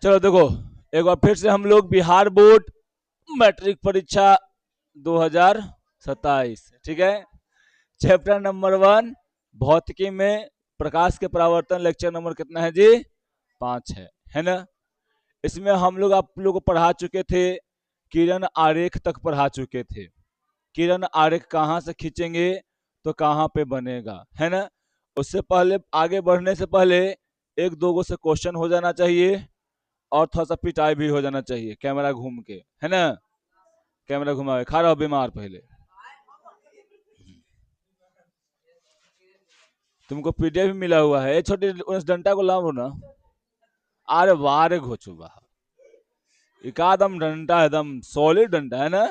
चलो देखो, एक बार फिर से हम लोग बिहार बोर्ड मैट्रिक परीक्षा 2027, ठीक है। चैप्टर नंबर 1 भौतिकी में प्रकाश के परावर्तन, लेक्चर नंबर कितना है जी? 5 है ना। इसमें हम लोग आप लोग को पढ़ा चुके थे, किरण आरेख तक पढ़ा चुके थे। किरण आरेख कहाँ से खींचेंगे तो कहाँ पे बनेगा, है ना। उससे पहले, आगे बढ़ने से पहले एक दो गो से क्वेश्चन हो जाना चाहिए और थोड़ा सा पिटाई भी हो जाना चाहिए, कैमरा घूम के, है ना। कैमरा घुमावे, खा रहा हो बीमार पहले। तुमको पीडीएफ भी मिला हुआ है, छोटे उस डंडा को लाओ ना। अरे वाह रे घोचू वाह, एकदम डंडा एकदम सॉलिड डंडा है ना।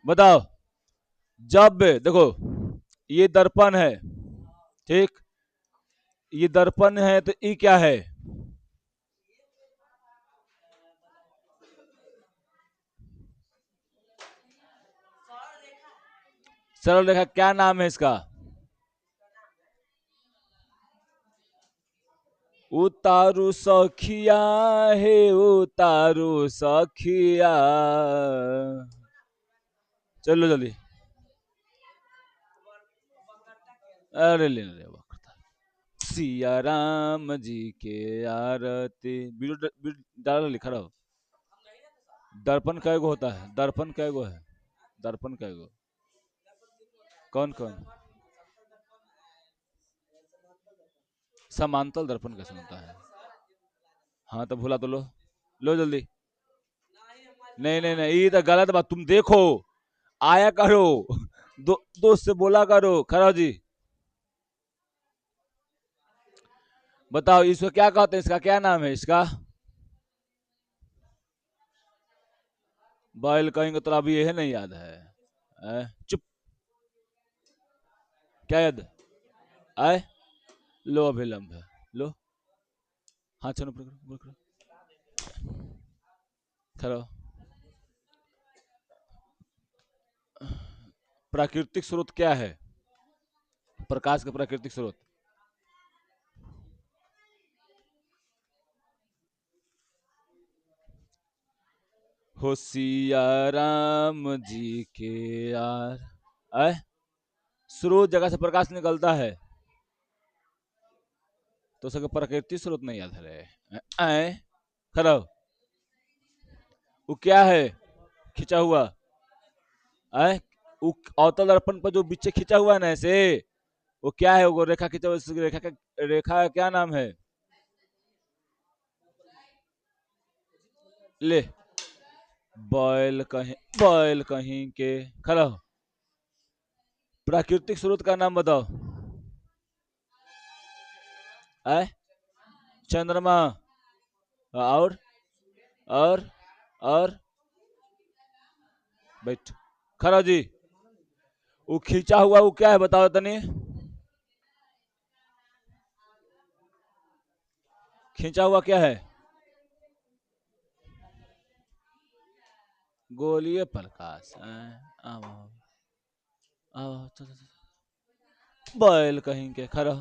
बताओ, जब देखो ये दर्पण है, ठीक, ये दर्पण है तो ये क्या है? सरल रेखा, क्या नाम है इसका? उतारू सखिया है, उतारू सखिया। चलो जल्दी। अरे ले ले सिया राम जी के आरती। वीडियो डाल लिखा रहो। दर्पण कैगो होता है? दर्पण कैगो है? दर्पण कैगो? कौन कौन? समांतल दर्पण कैसे होता है? हाँ तो भूला तो लो, लो जल्दी। नहीं नहीं नहीं, ये तो गलत बात। तुम देखो, आया करो, दोस्त से बोला करो। खरा जी, बताओ इसको क्या कहते हैं? इसका क्या नाम है इसका? बैल कहेंगे तो अभी यह नहीं याद है? चुप। क्या याद आए? लो अभिलंब है, लो। हाँ चलो, पकड़ो पकड़ो, खड़ा। प्राकृतिक स्रोत क्या है? प्रकाश का प्राकृतिक स्रोत। हो सिया राम जी के यार, आए, स्रोत जगह से प्रकाश निकलता है तो उसका प्राकृतिक स्रोत नहीं याद है रे। आए, खड़ा हो। वो क्या है खिंचा हुआ? आए, वो अवतल दर्पण पर जो बीच खिंचा हुआ है ना ऐसे, वो क्या है? वो रेखा खिंचा हुआ, उस रेखा का क्या नाम है? ले, बैल कहीं के, खड़ा हो। प्राकृतिक स्रोत का नाम बताओ। आए, चंद्रमा। और और बैठ, खड़ा जी। वो खींचा हुआ वो क्या है बताओ तनी? खींचा हुआ क्या है? गोलीय प्रकाश। आओ आओ, बैल कहीं के, खड़ा।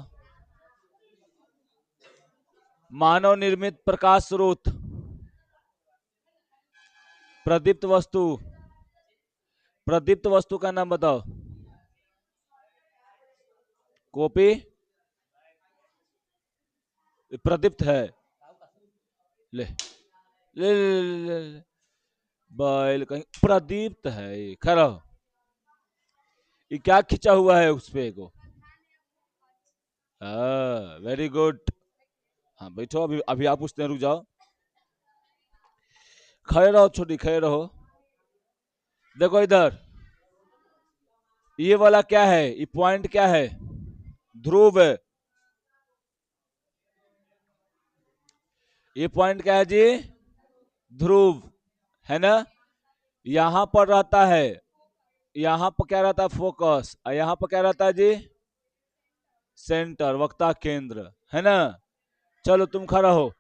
मानव निर्मित प्रकाश स्रोत, प्रदीप्त वस्तु। प्रदीप्त वस्तु का नाम बताओ। कॉपी प्रदीप्त है। ले ले, ले, ले, ले। बैल कहीं प्रदीप्त है, खड़ा। ये क्या खिंचा हुआ है उस पे को? Very good. हाँ बैठो, अभी अभी आप पूछते हैं, रुक जाओ। खड़े रहो छोटी, खड़े रहो। देखो इधर, ये वाला क्या है? ये पॉइंट क्या है? ध्रुव। ये पॉइंट क्या है जी? ध्रुव, है ना। यहां पर रहता है, यहां पर क्या रहता है? फोकस। और यहां पर क्या रहता है जी? सेंटर, वक्ता केंद्र, है ना। चलो तुम खड़ा हो।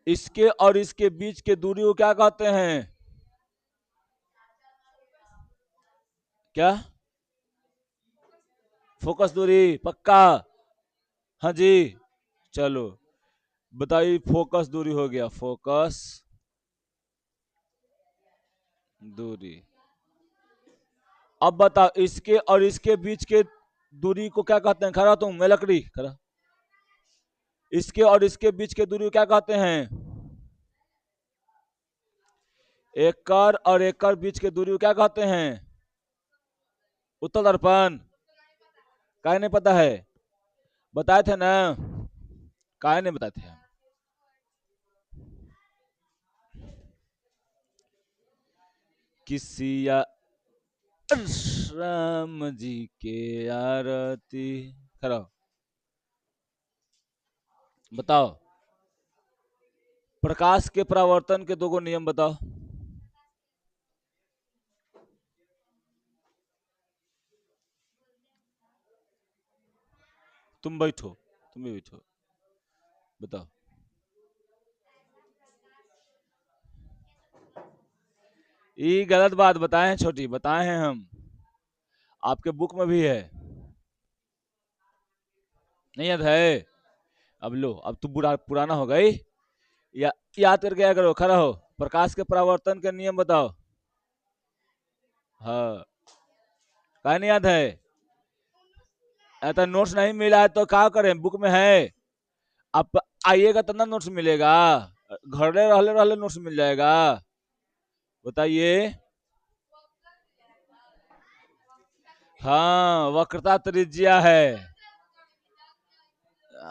इसके और इसके बीच के दूरी को क्या कहते हैं? क्या? फोकस दूरी, पक्का? हाँ जी, चलो बताइए, फोकस दूरी हो गया, फोकस दूरी। अब बताओ इसके और इसके बीच के दूरी को क्या कहते हैं? खड़ा तुम, मैं लकड़ी खड़ा। इसके और इसके बीच के दूरी को क्या कहते हैं? एकर और एकर बीच के दूरी को क्या कहते हैं? उत्तल दर्पण। काहे नहीं पता है? बताए थे ना, काहे नहीं बताए थे? किसिया राम जी के आरती। खड़ा हो। बताओ प्रकाश के परावर्तन के 2 नियम बताओ। तुम बैठो, तुम भी बैठो, बताओ। ये गलत बात बताए हैं छोटी, बताए हैं हम, आपके बुक में भी है, नहीं याद है? अब लो, अब तू बुरा पुराना हो गई, या याद करके क्या करो, खड़ा हो। प्रकाश के परावर्तन के नियम बताओ। हाँ, कहा नहीं याद है? ऐसा नोट्स नहीं मिला है तो क्या करें, बुक में है। आप आइएगा तब ना नोट्स मिलेगा, घरे रहले रहले नोट्स मिल जाएगा। बताइए। हाँ, वक्रता त्रिज्या है।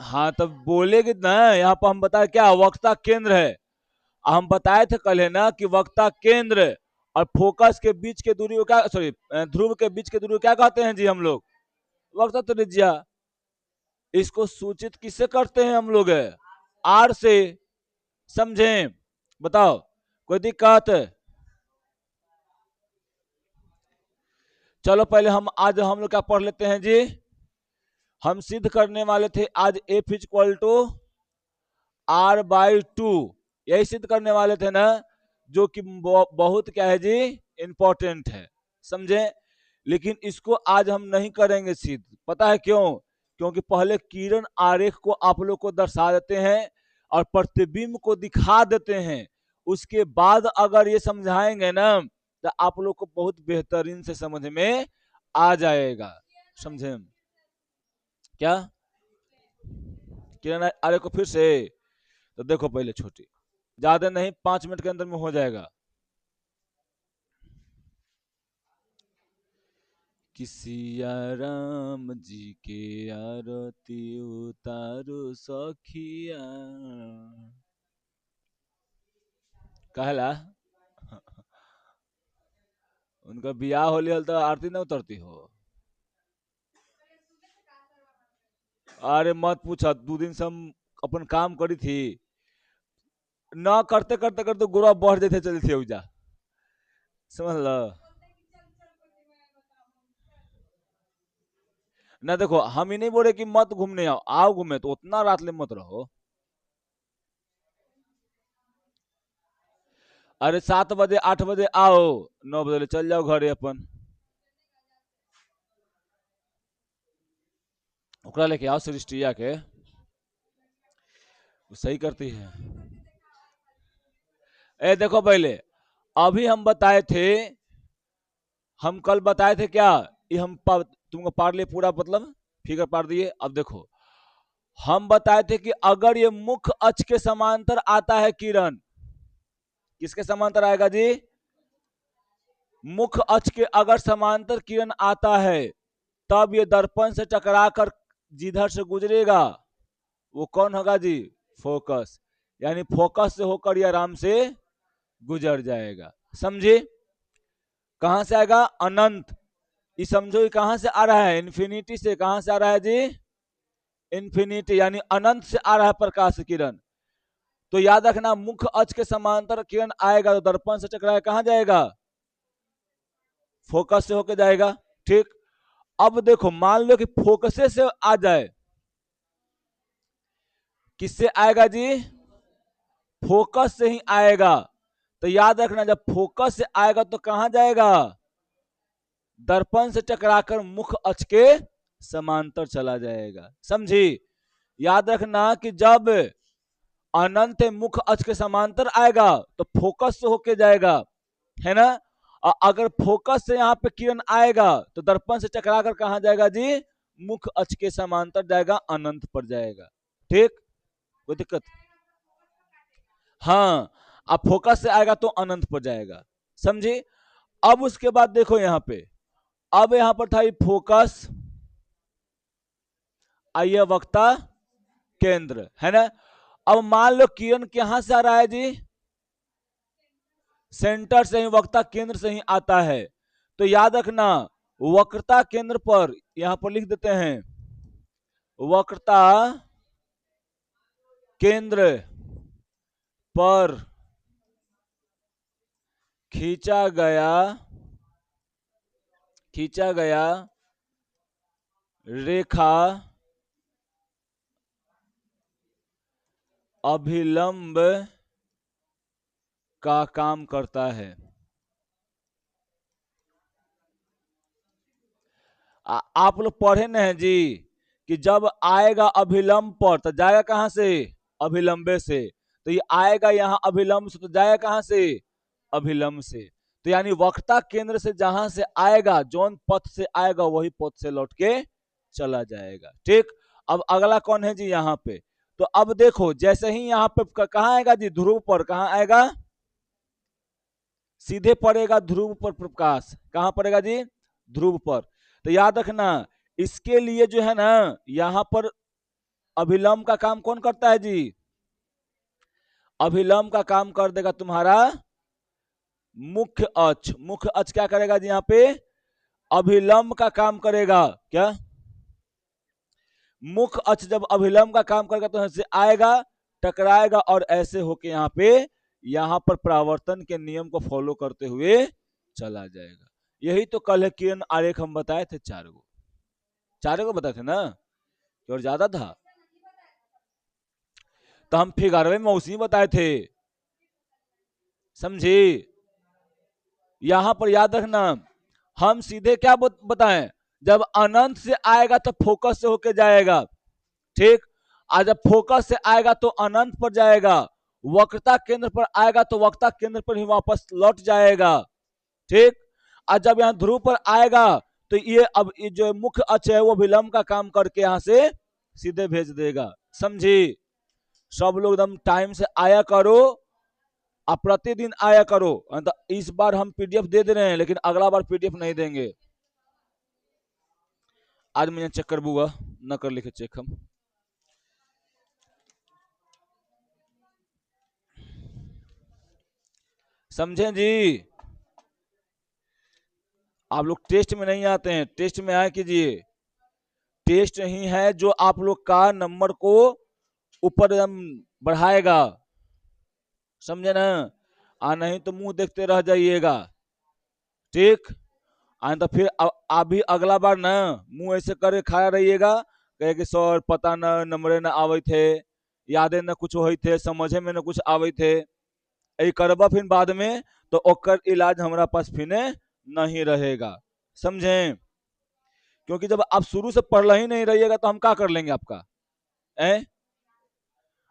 हाँ, तब बोलेगी ना, यहाँ पर हम बताए क्या, वक्रता केंद्र है। हम बताए थे कल है ना कि वक्रता केंद्र और फोकस के बीच के दूरी को क्या, सॉरी, ध्रुव के बीच के दूरी को क्या कहते हैं जी हम लोग? वक्रता त्रिज्या। इसको सूचित किससे करते हैं हम लोग? आर से। समझे? बताओ, कोई दिक्कत? चलो पहले आज हम लोग क्या पढ़ लेते हैं जी। हम सिद्ध करने वाले थे आज एफ इक्वल टू R/2, यही सिद्ध करने वाले थे ना, जो कि बहुत क्या है जी, इंपॉर्टेंट है। समझे? लेकिन इसको आज हम नहीं करेंगे सिद्ध, पता है क्यों? क्योंकि पहले किरण आरेख को आप लोग को दर्शा देते हैं और प्रतिबिंब को दिखा देते हैं, उसके बाद अगर ये समझाएंगे ना तो आप लोग को बहुत बेहतरीन से समझ में आ जाएगा। समझे क्या? किरण आरेख को फिर से तो देखो, पहले छोटी, ज्यादा नहीं, 5 मिनट के अंदर में हो जाएगा। किसिया राम जी के आरती उतारो सखिया। कहला उनका बियाह होली हल तो आरती ना उतरती हो? अरे मत पूछा, 2 दिन से हम अपन काम करी थी ना, करते करते करते गोरा बढ़ जाते चली थी उजा, समझ लो ना। देखो, हम ही नहीं बोले कि मत घूमने आओ, आओ घूमे, तो उतना रात ले मत रहो। अरे 7 बजे 8 बजे आओ, 9 बजे चल जाओ घरे अपन। ओकरा लेके आओ सृष्टिया के, वो सही करती है। ए देखो पहले, अभी हम बताए थे, हम कल बताए थे क्या, ये हम तुमको पार लिए पूरा, मतलब फिगर पार दिए। अब देखो, हम बताए थे कि अगर ये मुख्य अक्ष के समांतर आता है किरण, किसके समांतर आएगा जी? मुख्य अक्ष के अगर समांतर किरण आता है, तब ये दर्पण से टकराकर जिधर से गुजरेगा वो कौन होगा जी? फोकस। यानी फोकस से होकर ये आराम से गुजर जाएगा। समझे? कहां से आएगा? अनंत। ये समझो कहां से आ रहा है? इन्फिनिटी से। कहां से आ रहा है जी? इन्फिनिटी, यानी अनंत से आ रहा है प्रकाश किरण। तो याद रखना, मुख्य अक्ष के समांतर किरण आएगा तो दर्पण से टकराए कहां जाएगा? फोकस से होकर जाएगा। ठीक। अब देखो, मान लो कि फोकस से आ जाए, किससे आएगा जी? फोकस से ही आएगा। तो याद रखना, जब फोकस से आएगा तो कहां जाएगा? दर्पण से टकराकर मुख्य अक्ष के समांतर चला जाएगा। समझी? याद रखना कि जब अनंत मुख अक्ष के समांतर आएगा तो फोकस से होके जाएगा, है ना। और अगर फोकस से यहाँ पे किरण आएगा तो दर्पण से टकरा कर कहा जाएगा जी, मुख अक्ष के समांतर जाएगा, अनंत पर जाएगा। ठीक, कोई दिक्कत? हाँ, अब फोकस से आएगा तो अनंत पर जाएगा, समझे। अब उसके बाद देखो यहाँ पे, अब यहाँ पर था फोकस, आइए वक्ता केंद्र, है ना। अब मान लो किरण कहां से आ रहा है जी, सेंटर से ही, वक्ता केंद्र से ही आता है। तो याद रखना वक्रता केंद्र पर, यहां पर लिख देते हैं वक्रता केंद्र पर खींचा गया रेखा अभिलंब का काम करता है। आप लोग पढ़े न हैं जी कि जब आएगा अभिलंब पर तो जाएगा कहां से, अभिलंबे से। तो ये आएगा यहां अभिलंब से तो जाएगा कहां से, अभिलंब से। तो यानी वक्रता केंद्र से जहां से आएगा, जौन पथ से आएगा वही पथ से लौट के चला जाएगा। ठीक, अब अगला कौन है जी यहाँ पे। तो अब देखो जैसे ही यहाँ पे कहाँ आएगा जी, ध्रुव पर, कहाँ आएगा, सीधे पड़ेगा ध्रुव पर प्रकाश, कहां पड़ेगा जी, ध्रुव पर। तो याद रखना इसके लिए जो है ना, यहां पर अभिलंब का काम कौन करता है जी, अभिलंब का काम कर देगा तुम्हारा मुख्य अक्ष। मुख्य अक्ष क्या करेगा जी, यहाँ पे अभिलंब का काम करेगा। क्या, मुख्य अक्ष जब अभिलंब का काम करेगा तो ऐसे आएगा, टकराएगा और ऐसे होके यहाँ पे, यहाँ पर परावर्तन के नियम को फॉलो करते हुए चला जाएगा। यही तो कल है किरण आरेख हम बताए थे, चार को बताए थे ना, और ज्यादा था तो हम फिर 11वें में उसी बताए थे, समझे। यहां पर याद रखना हम सीधे क्या बताएं, जब अनंत से आएगा तो फोकस से होके जाएगा। ठीक, आज जब फोकस से आएगा तो अनंत पर जाएगा, वक्रता केंद्र पर आएगा तो वक्रता केंद्र पर ही वापस लौट जाएगा। ठीक, और जब यहाँ ध्रुव पर आएगा तो ये अब ये जो मुख्य अक्ष है वो विलंब का काम करके यहां से सीधे भेज देगा, समझी। सब लोग एकदम टाइम से आया करो, आप प्रतिदिन आया करो। तो इस बार हम पीडीएफ दे रहे हैं लेकिन अगला बार पीडीएफ नहीं देंगे। आज मैं चेक कर बूंगा, न कर लिखे चेक हम। समझे जी, आप लोग टेस्ट में नहीं आते हैं, टेस्ट में आए कीजिए। टेस्ट ही है जो आप लोग का नंबर को ऊपर बढ़ाएगा, समझे ना। नहीं तो मुंह देखते रह जाइएगा। ठीक, तो फिर आप भी अगला बार ना मुंह ऐसे करे खड़ा रहिएगा, कहे कि सर पता न नंबरे न आवे थे, यादे न कुछ होई थे, समझे में न कुछ आवे थे, यही करबा फिर बाद में तो ओकर इलाज हमारा पास फिर नहीं रहेगा, समझे। क्योंकि जब आप शुरू से पढ़ ही नहीं रहिएगा तो हम क्या कर लेंगे आपका,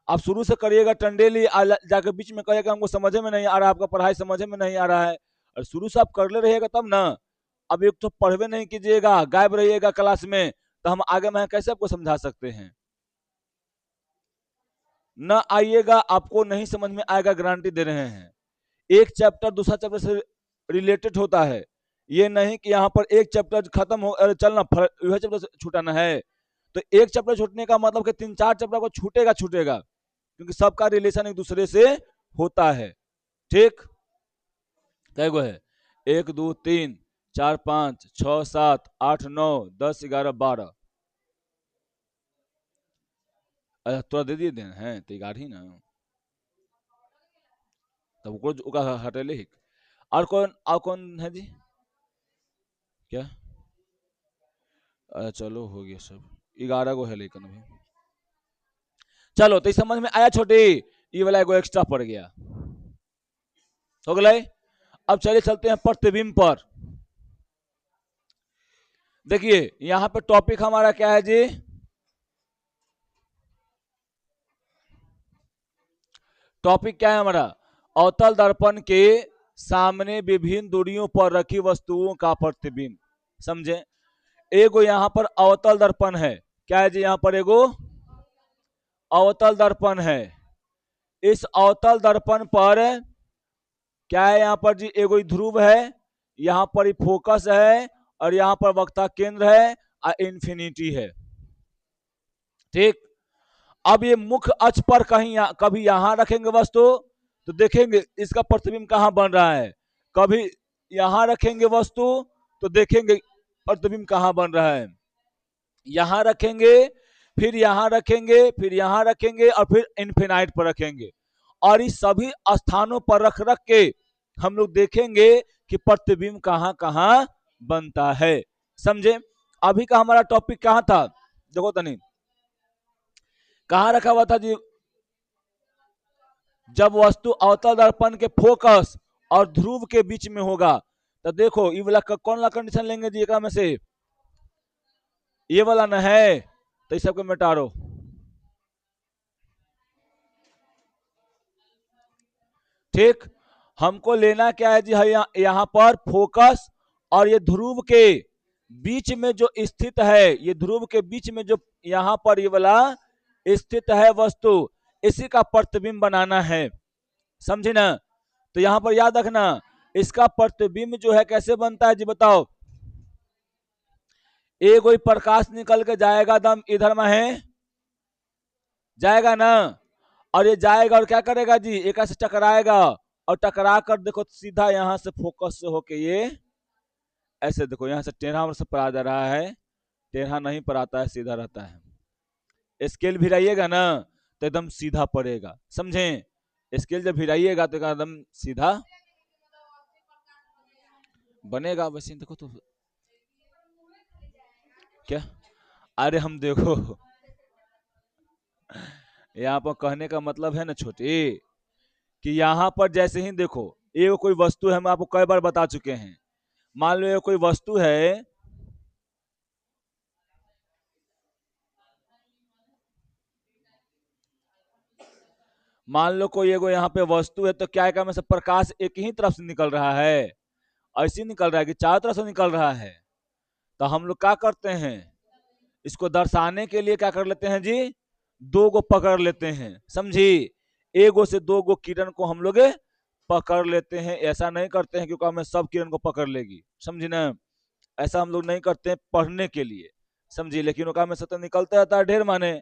आप शुरू से करिएगा टंडेली, जाकर बीच में कहेगा हमको समझ में नहीं आ रहा, आपका पढ़ाई समझ में नहीं आ रहा है, और शुरू से आप कर ले रहिएगा तब ना। अब एक तो पढ़वे नहीं कीजिएगा, गायब रहिएगा क्लास में, तो हम आगे में कैसे आपको समझा सकते हैं। न आइएगा, आपको नहीं समझ में आएगा, गारंटी दे रहे हैं। एक चैप्टर दूसरा चैप्टर से रिलेटेड होता है, ये नहीं कि यहाँ पर एक चैप्टर खत्म हो चलना यह चैप्टर छूटाना है। तो एक चैप्टर छूटने का मतलब कि 3-4 चैप्टर को छूटेगा, क्योंकि सबका रिलेशन एक दूसरे से होता है। ठीक, कै गो है, 1 2 3 4 5 6 7 8 9 10 11 12। तोरा दे दिए हैं तो 11 ही ना, तब को हटेले ही। और कौन है जी, क्या, चलो हो गया सब, 11 गो है लेकिन अभी। चलो तो समझ में आया छोटी, ये वाला एगो एक्स्ट्रा पड़ गया, हो गए। अब चलिए चलते हैं प्रतिबिंब पर। देखिए यहाँ पे टॉपिक हमारा क्या है जी, टॉपिक क्या है हमारा? अवतल दर्पण के सामने विभिन्न दूरियों पर रखी वस्तुओं का प्रतिबिंब। समझे? एगो यहाँ पर अवतल दर्पण है। क्या है जी? यहाँ पर एगो अवतल दर्पण है। इस अवतल दर्पण पर क्या है? यहाँ पर जी एगो ध्रुव है, यहाँ पर ही फोकस है, और यहाँ पर वक्ता केंद्र है और इंफिनिटी है। ठीक। अब ये मुख्य अक्ष पर कहीं कभी यहां रखेंगे वस्तु तो देखेंगे इसका प्रतिबिंब कहां बन रहा है, कभी यहां रखेंगे वस्तु तो देखेंगे प्रतिबिंब कहां बन रहा है। यहां रखेंगे, फिर यहां रखेंगे, फिर यहां रखेंगे, और फिर इन्फिनाइट पर रखेंगे, और इस सभी स्थानों पर रख रख के हम लोग देखेंगे कि प्रतिबिंब कहां कहां बनता है। समझे? अभी का हमारा टॉपिक कहां था? देखो तनी कहां रखा हुआ था जी? जब वस्तु अवतल दर्पण के फोकस और ध्रुव के बीच में होगा तो देखो ये वाला कौन सा कंडीशन लेंगे जी? एक में से ये वाला न है तो इस सबको मिटारो। ठीक। हमको लेना क्या है जी? यहाँ पर फोकस और ये ध्रुव के बीच में जो स्थित है, ये ध्रुव के बीच में जो यहाँ पर ये वाला स्थित है वस्तु, इसी का प्रतिबिंब बनाना है। समझे ना? तो यहां पर याद रखना इसका प्रतिबिंब जो है कैसे बनता है जी? बताओ। एक कोई प्रकाश निकल के जाएगा, दम इधर में है, जाएगा ना, और ये जाएगा और क्या करेगा जी? एक से टकराएगा, और टकरा कर देखो सीधा यहां से फोकस से होके ये ऐसे देखो यहां से टेढ़ा से पड़ा जा रहा है, टेढ़ा नहीं पड़ाता है, सीधा रहता है। स्केल भी रहिएगा ना तो एकदम सीधा पड़ेगा। समझे? स्केल जब भिराइएगा तो एकदम सीधा बनेगा। वैसे देखो तो क्या, अरे हम देखो यहाँ पर कहने का मतलब है ना छोटी, कि यहाँ पर जैसे ही देखो ये कोई वस्तु है, हम आपको कई बार बता चुके हैं। मान लो ये कोई वस्तु है, मान लो कोई एगो यहाँ पे वस्तु है, तो क्या है में से प्रकाश एक ही तरफ से निकल रहा है, ऐसे निकल रहा है कि चारों तरफ से निकल रहा है। तो हम लोग क्या करते हैं? इसको दर्शाने के लिए क्या कर लेते हैं जी? दो गो पकड़ लेते हैं। समझी? एगो से दो गो किरण को हम लोग पकड़ लेते हैं। ऐसा नहीं करते हैं क्योंकि हमें सब किरण को पकड़ लेगी। समझी ना? ऐसा हम लोग नहीं करते हैं पढ़ने के लिए। समझी? लेकिन वो काम सतत निकलता रहता है ढेर माने।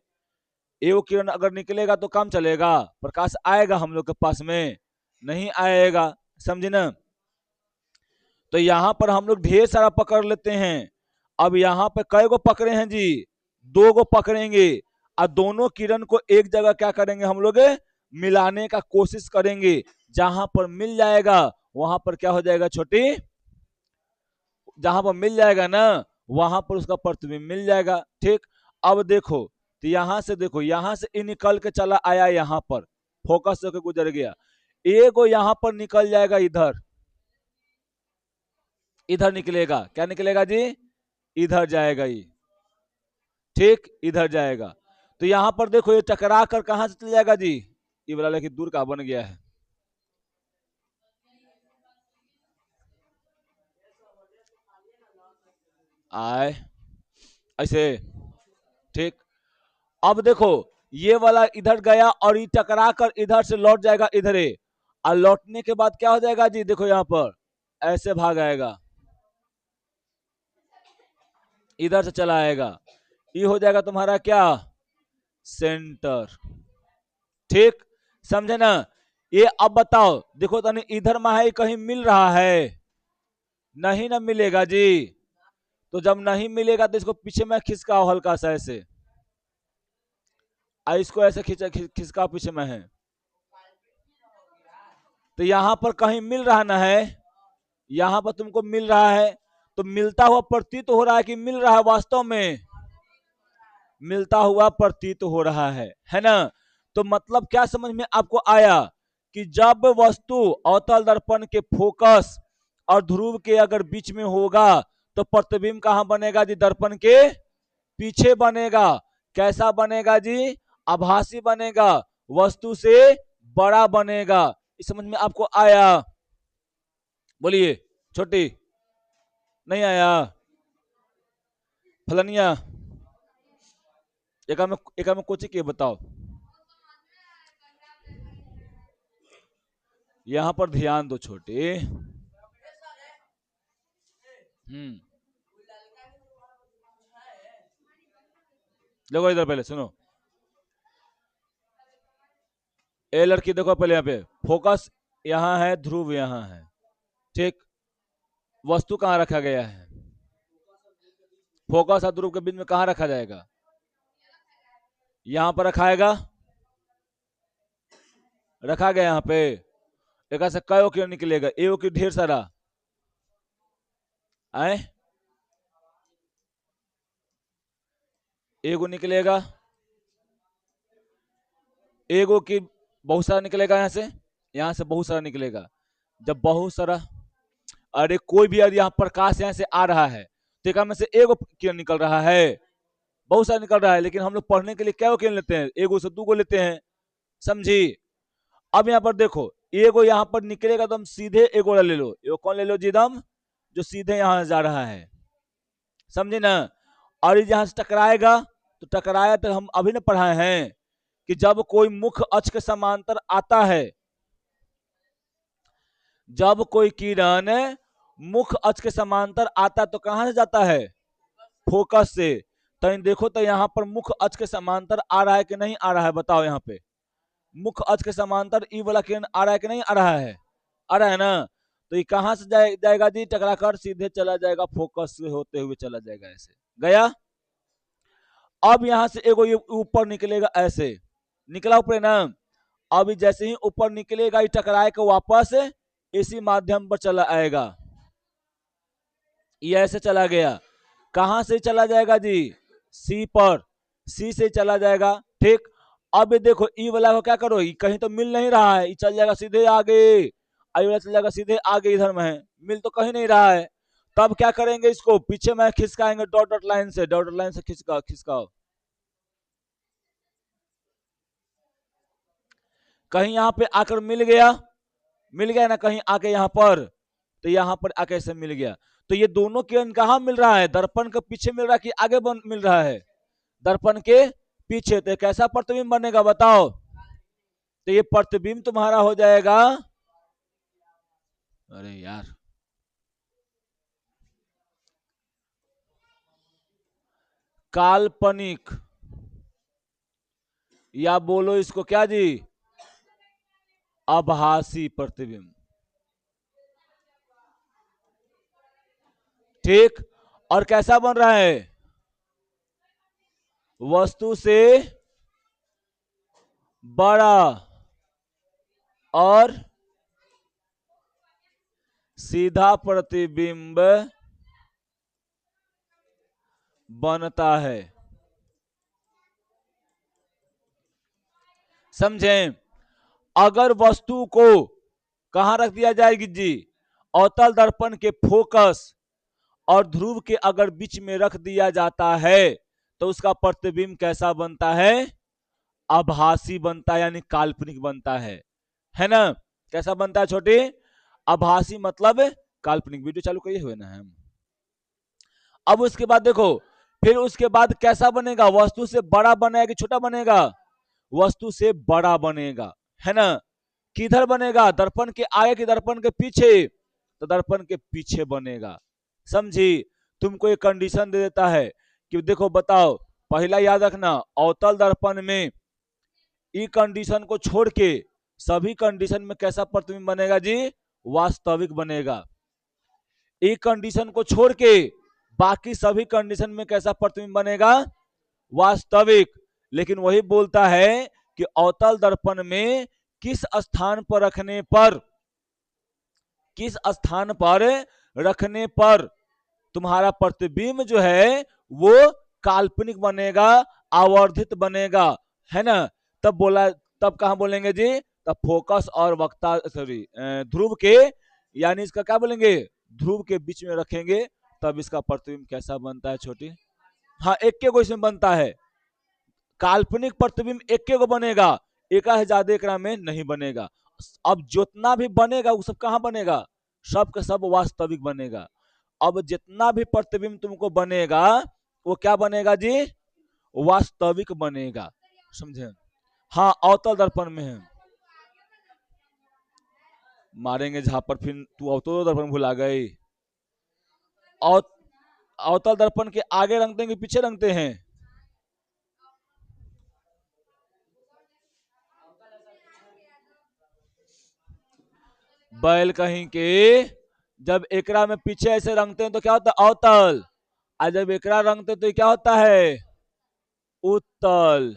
एगो किरण अगर निकलेगा तो काम चलेगा, प्रकाश आएगा हम लोग के पास में? नहीं आएगा। समझे ना? तो यहाँ पर हम लोग ढेर सारा पकड़ लेते हैं। अब यहाँ पे कई गो पकड़े हैं जी? दो गो पकड़ेंगे, और दोनों किरण को एक जगह क्या करेंगे हम लोग? मिलाने का कोशिश करेंगे। जहां पर मिल जाएगा वहां पर क्या हो जाएगा छोटी? जहां पर मिल जाएगा ना वहां पर उसका प्रतिबिंब मिल जाएगा। ठीक। अब देखो तो यहां से देखो, यहां से ये निकल के चला आया, यहां पर फोकस होकर गुजर गया, एगो यहां पर निकल जाएगा, इधर इधर निकलेगा। क्या निकलेगा जी? इधर जाएगा ये। ठीक, इधर जाएगा। तो यहां पर देखो ये टकरा कर कहां से चल जाएगा जी? ये वाला लेकिन दूर का बन गया है। आए ऐसे। ठीक। अब देखो ये वाला इधर गया और ये टकरा कर इधर से लौट जाएगा इधर ही, और लौटने के बाद क्या हो जाएगा जी? देखो यहाँ पर ऐसे भाग आएगा, इधर से चला आएगा, ये हो जाएगा तुम्हारा क्या? सेंटर। ठीक। समझे ना? ये अब बताओ, देखो तनी इधर में है, कहीं मिल रहा है? नहीं ना मिलेगा जी। तो जब नहीं मिलेगा तो इसको पीछे में खिसकाओ हल्का सा ऐसे, इसको ऐसे खिसका पीछे में है, तो यहां पर कहीं मिल रहा ना है? यहां पर तुमको मिल रहा है, तो मिलता हुआ प्रतीत हो रहा है कि मिल रहा है? वास्तव में मिलता हुआ प्रतीत हो रहा है ना? तो मतलब क्या समझ में आपको आया? कि जब वस्तु अवतल दर्पण के फोकस और ध्रुव के अगर बीच में होगा तो प्रतिबिंब कहां बनेगा जी? दर्पण के पीछे बनेगा। कैसा बनेगा जी? आभासी बनेगा, वस्तु से बड़ा बनेगा। इस समझ में आपको आया? बोलिए छोटी, नहीं आया? फलनिया एक में कोची के बताओ। यहां पर ध्यान दो छोटे। देखो इधर पहले सुनो। ए लड़की देखो पहले, यहाँ पे फोकस यहाँ है, ध्रुव यहाँ है, ठीक। वस्तु कहाँ रखा गया है? फोकस और ध्रुव के बीच में कहाँ रखा जाएगा? यहाँ पर रखाएगा, रखा गया यहाँ पे। एक ऐसा कई क्यों निकलेगा? ए की ढेर सारा आए, एगो निकलेगा, एगो की बहुत सारा निकलेगा, यहाँ से बहुत सारा निकलेगा। जब बहुत सारा, अरे कोई भी यदि यहाँ प्रकाश यहाँ से आ रहा है तो एक में से एगो किरण निकल रहा है, बहुत सारा निकल रहा है, लेकिन हम लोग पढ़ने के लिए क्या किरण लेते हैं? एगो से दो लेते हैं, समझी? अब यहाँ पर देखो, एगो यहाँ पर निकलेगा तो हम सीधे एगो ले लो। एगो कौन ले लो जी? दम जो सीधे यहाँ जा रहा है, समझे ना? और ये जहां से टकराएगा तो टकराया, तो हम अभी ना पढ़ाए हैं कि जब कोई मुख्य अक्ष के समांतर आता है, जब कोई किरण मुख्य अक्ष के समांतर आता तो कहां से जाता है? फोकस से। तो देखो तो यहाँ पर मुख्य अक्ष के समांतर आ रहा है कि नहीं आ रहा है? बताओ, यहाँ पे मुख्य अक्ष के समांतर ई वाला किरण आ रहा है कि नहीं आ रहा है? आ रहा है ना? तो ये कहां से जाएगा जी? टकराकर सीधे चला जाएगा, फोकस से होते हुए चला जाएगा, ऐसे गया। अब यहां से एगो ये ऊपर निकलेगा, ऐसे निकला ऊपर ना। अब जैसे ही ऊपर निकलेगा, ये टकराए के वापस इसी माध्यम पर चला आएगा। ये ऐसे चला गया, कहां से चला जाएगा जी? सी पर, सी से चला जाएगा, ठीक। अब ये देखो, ई वाला को क्या करो, ये कहीं तो मिल नहीं रहा है, ये चल जाएगा सीधे आगे, आई वाला चल जाएगा सीधे आगे, इधर में है, मिल तो कहीं नहीं रहा है। तब क्या करेंगे? इसको पीछे में खिसकाएंगे डॉट डॉट लाइन से, डॉट डॉट लाइन से खिसकाओ खिसकाओ। कहीं यहाँ पे आकर मिल गया ना, कहीं आके यहाँ पर, तो यहाँ पर आके ऐसे मिल गया। तो ये दोनों किरण कहाँ मिल रहा है? दर्पण के पीछे मिल रहा है कि आगे मिल रहा है? दर्पण के पीछे। तो कैसा प्रतिबिंब बनेगा बताओ? तो ये प्रतिबिंब तुम्हारा हो जाएगा, अरे यार, काल्पनिक, या बोलो इसको क्या जी? आभासी प्रतिबिंब, ठीक। और कैसा बन रहा है? वस्तु से बड़ा और सीधा प्रतिबिंब बनता है, समझें? अगर वस्तु को कहां रख दिया जाएगी जी? अवतल दर्पण के फोकस और ध्रुव के अगर बीच में रख दिया जाता है तो उसका प्रतिबिंब कैसा बनता है? आभासी बनता है, यानी काल्पनिक बनता है ना? कैसा बनता है छोटे? आभासी मतलब काल्पनिक। वीडियो चालू करिए हुए ना हम। अब उसके बाद देखो, फिर उसके बाद कैसा बनेगा? वस्तु से बड़ा बनेगा कि छोटा बनेगा? वस्तु से बड़ा बनेगा, है ना? किधर बनेगा? दर्पण के आगे कि दर्पण के पीछे? तो दर्पण के पीछे बनेगा, समझी? तुमको एक कंडीशन दे देता है कि देखो बताओ, पहला याद रखना, अवतल दर्पण में ई कंडीशन को छोड़ के सभी कंडीशन में कैसा प्रतिबिंब बनेगा जी? वास्तविक बनेगा। ई कंडीशन को छोड़ के बाकी सभी कंडीशन में कैसा प्रतिबिंब बनेगा? वास्तविक। लेकिन वही बोलता है कि अवतल दर्पण में किस स्थान पर रखने पर, किस स्थान पर रखने पर तुम्हारा प्रतिबिंब जो है वो काल्पनिक बनेगा, आवर्धित बनेगा, है ना? तब बोला, तब कहां बोलेंगे जी? तब फोकस और वक्ता, सॉरी, ध्रुव के, यानी इसका क्या बोलेंगे? ध्रुव के बीच में रखेंगे, तब इसका प्रतिबिंब कैसा बनता है छोटी? हाँ, एक के को इसमें बनता है, काल्पनिक प्रतिबिंब एक के को बनेगा, एक से ज्यादा एकरा में नहीं बनेगा। अब जितना भी बनेगा वो सब कहाँ बनेगा, सब का सब वास्तविक बनेगा। अब जितना भी प्रतिबिंब तुमको बनेगा वो क्या बनेगा जी, वास्तविक बनेगा, समझे। हाँ अवतल दर्पण में है, मारेंगे झापर फिर तू अवतल दर्पण भुला गई। अवतल दर्पण के आगे रंगते हैं कि पीछे रंगते हैं, बैल कहीं के जब एकरा में पीछे ऐसे रंगते हैं तो क्या होता है अवतल, और जब एकरा रंगते तो क्या होता है उत्तल।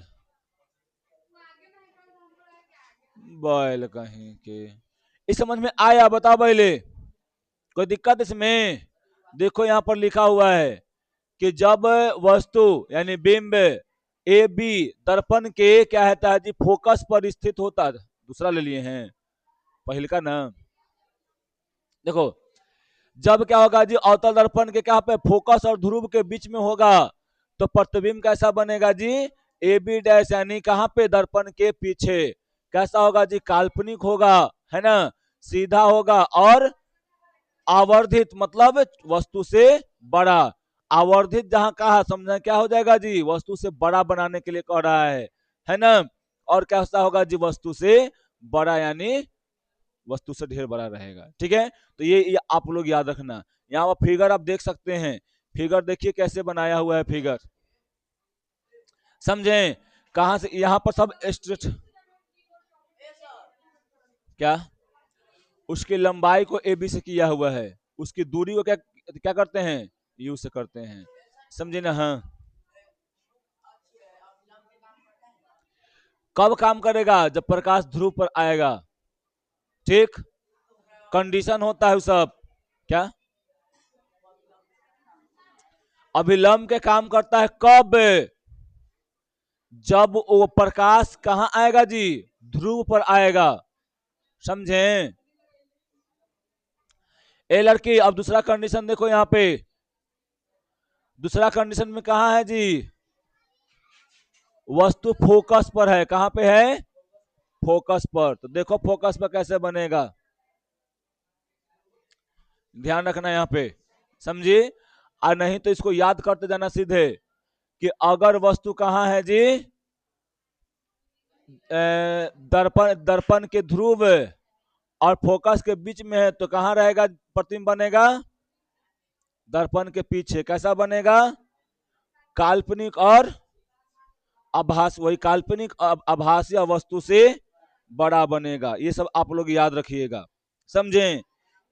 बैल कहीं के, इस समझ में आया, बताओ पहले कोई दिक्कत इसमें। देखो यहाँ पर लिखा हुआ है कि जब वस्तु यानी बिंब ए बी दर्पण के क्या होता है जी फोकस पर स्थित होता है, दूसरा ले लिए हैं पहले का ना। देखो जब क्या होगा जी अवतल दर्पण के क्या पे फोकस और ध्रुव के बीच में होगा तो प्रतिबिंब कैसा बनेगा जी, ए बी डैश यानी कहाँ पे दर्पण के पीछे कैसा होगा जी, काल्पनिक होगा, है ना, सीधा होगा और आवर्धित मतलब वस्तु से बड़ा। आवर्धित जहां कहा समझना क्या हो जाएगा जी, वस्तु से बड़ा बनाने के लिए कह रहा है ना। और कैसा होगा जी, वस्तु से बड़ा यानी वस्तु से ढेर बड़ा रहेगा, ठीक है। तो ये आप लोग याद रखना। यहाँ पर फिगर आप देख सकते हैं, फिगर देखिए कैसे बनाया हुआ है फिगर, समझे। कहां से यहाँ पर सब स्ट्रेट, क्या उसकी लंबाई को ए बी से किया हुआ है, उसकी दूरी को क्या क्या करते हैं यू से करते हैं, समझे ना। हाँ कब काम करेगा, जब प्रकाश ध्रुव पर आएगा, ठीक, कंडीशन होता है सब। क्या अभिलंब के काम करता है कब, जब वो प्रकाश कहां आएगा जी, ध्रुव पर आएगा, समझे। ए लड़की अब दूसरा कंडीशन देखो यहाँ पे, दूसरा कंडीशन में कहा है जी, वस्तु फोकस पर है, कहां पे है फोकस पर। तो देखो फोकस पर कैसे बनेगा, ध्यान रखना यहाँ पे, समझिए। और नहीं तो इसको याद करते जाना सीधे कि अगर वस्तु कहां है जी, दर्पण दर्पण के ध्रुव और फोकस के बीच में है तो कहां रहेगा प्रतिबिंब बनेगा, दर्पण के पीछे। कैसा बनेगा, काल्पनिक और आभास, वही काल्पनिक आभासी वस्तु से बड़ा बनेगा। ये सब आप लोग याद रखिएगा, समझे।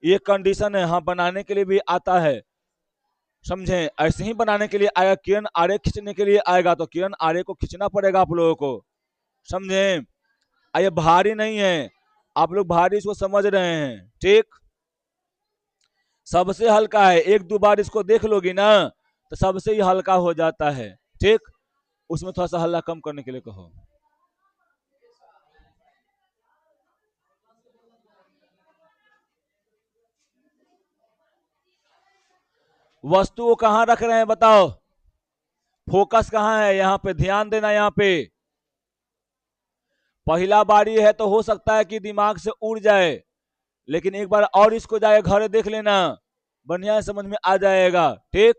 ये कंडीशन है, हाँ बनाने के लिए भी आता है, समझे। ऐसे ही बनाने के लिए आएगा, किरण आरेख खींचने के लिए आएगा तो किरण आरेख को खींचना पड़ेगा आप लोगों को, समझे। ये भारी नहीं है, आप लोग भारी इसको समझ रहे हैं, ठीक। सबसे हल्का है, एक दो बार इसको देख लोगी ना तो सबसे ही हल्का हो जाता है, ठीक। उसमें थोड़ा सा हल्ला कम करने के लिए कहो। वस्तु को कहां रख रहे हैं बताओ, फोकस कहां है, यहां पे ध्यान देना। यहाँ पे पहला बारी है तो हो सकता है कि दिमाग से उड़ जाए, लेकिन एक बार और इसको जाए घर देख लेना, बढ़िया समझ में आ जाएगा, ठीक।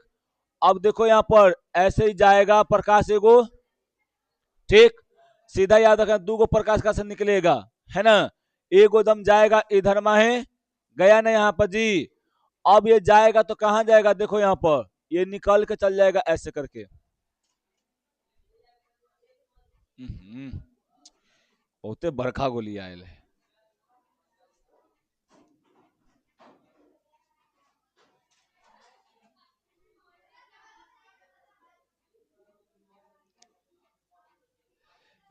अब देखो यहाँ पर ऐसे ही जाएगा प्रकाश एगो, ठीक, सीधा याद रखना दो गो प्रकाश का से निकलेगा, है ना। एगो दम जाएगा इधर माहे, गया ना यहाँ पर जी। अब ये जाएगा तो कहां जाएगा, देखो यहाँ पर ये निकल के चल जाएगा ऐसे करके। बहुते बड़का गोली आयल है।